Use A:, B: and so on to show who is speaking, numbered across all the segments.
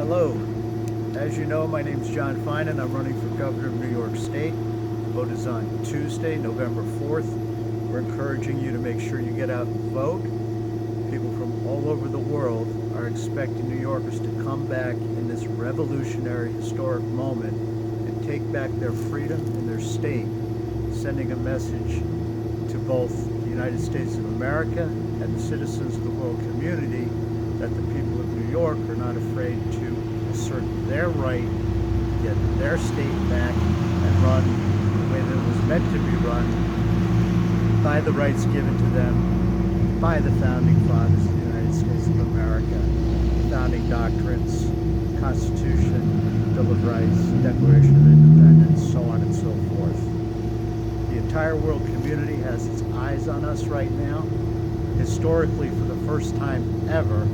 A: Hello. As you know, my name is John Finan. I'm running for governor of New York State. The vote is on Tuesday, November 4th. We're encouraging you to make sure you get out and vote. People from all over the world are expecting New Yorkers to come back in this revolutionary, historic moment and take back their freedom in their state, sending a message to both the United States of America and the citizens of the world community that the people of New York are not afraid to assert their right to get their state back and run the way that it was meant to be run by the rights given to them by the founding fathers of the United States of America, founding doctrines, Constitution, Bill of Rights, Declaration of Independence, so on and so forth. The entire world community has its eyes on us right now. Historically, for the first time ever,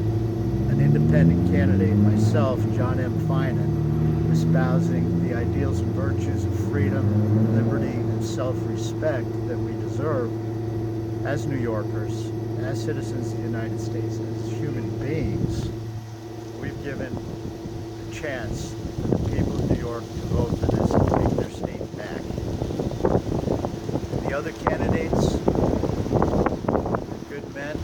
A: an independent candidate, myself, John M. Finan, espousing the ideals and virtues of freedom, liberty, and self-respect that we deserve as New Yorkers, as citizens of the United States, as human beings. We've given a chance for the people of New York to vote for this and take their state back. The other candidates, good men,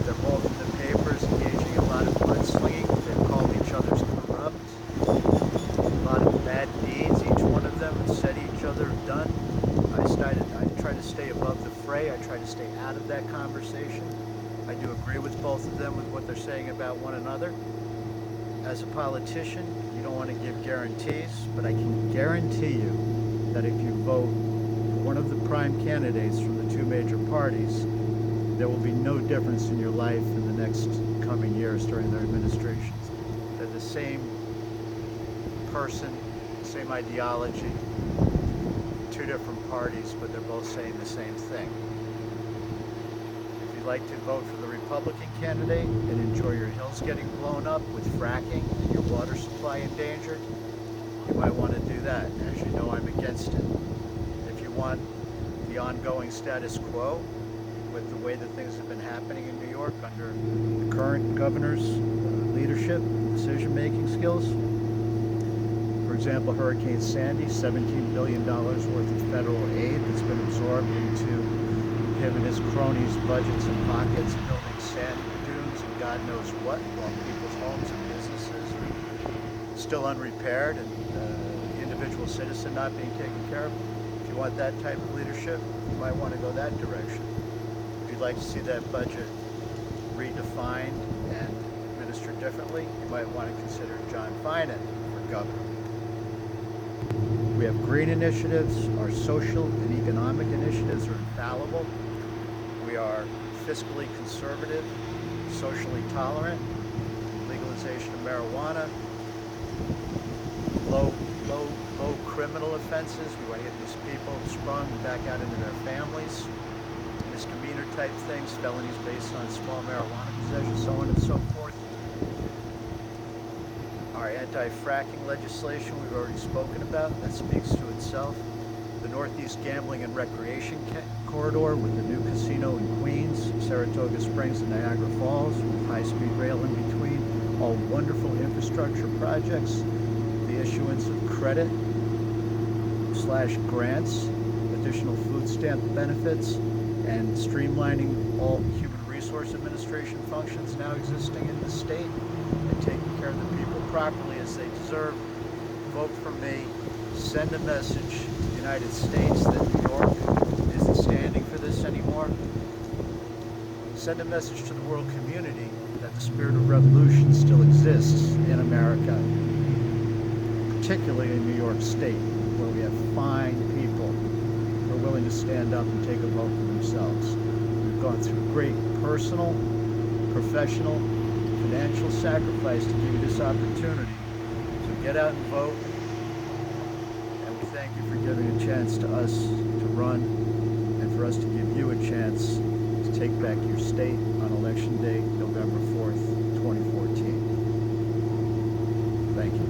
A: they're both in the papers engaging in a lot of mudslinging. They've called each other corrupt. A lot of bad deeds, each one of them has said each other have done. I try to stay above the fray. I try to stay out of that conversation. I do agree with both of them with what they're saying about one another. As a politician, you don't want to give guarantees, but I can guarantee you that if you vote for one of the prime candidates from the two major parties, there will be no difference in your life in the next coming years during their administrations. They're the same person, same ideology, two different parties, but they're both saying the same thing. If you'd like to vote for the Republican candidate and enjoy your hills getting blown up with fracking and your water supply endangered, you might want to do that. As you know, I'm against it. If you want the ongoing status quo with the way that things have been happening in New York under the current governor's leadership, decision-making skills, for example, Hurricane Sandy, $17 billion worth of federal aid that's been absorbed into him and his cronies' budgets and pockets, building sand dunes and God knows what, while people's homes and businesses are still unrepaired and the individual citizen not being taken care of. If you want that type of leadership, you might want to go that direction. If you'd like to see that budget redefined and administered differently, you might want to consider John Finan for governor. We have green initiatives. Our social and economic initiatives are infallible. We are fiscally conservative, socially tolerant, legalization of marijuana, low criminal offenses. We want to get these people sprung back out into their families. Misdemeanor type things, felonies based on small marijuana possession, so on and so forth. Our anti-fracking legislation we've already spoken about, that speaks to itself. The Northeast Gambling and Recreation Corridor with the new casino in Queens, Saratoga Springs and Niagara Falls with high-speed rail in between, all wonderful infrastructure projects. The issuance of credit/grants, additional food stamp benefits, and streamlining all human resource administration functions now existing in the state and taking care of the people properly as they deserve. Vote for me. Send a message to the United States that New York isn't standing for this anymore. Send a message to the world community that the spirit of revolution still exists in America, particularly in New York State, where we have fine people who are willing to stand up and take a vote for themselves. We've gone through great personal, professional, financial sacrifice to give you this opportunity. So get out and vote. And we thank you for giving a chance to us to run and for us to give you a chance to take back your state on Election Day, November 4th, 2014. Thank you.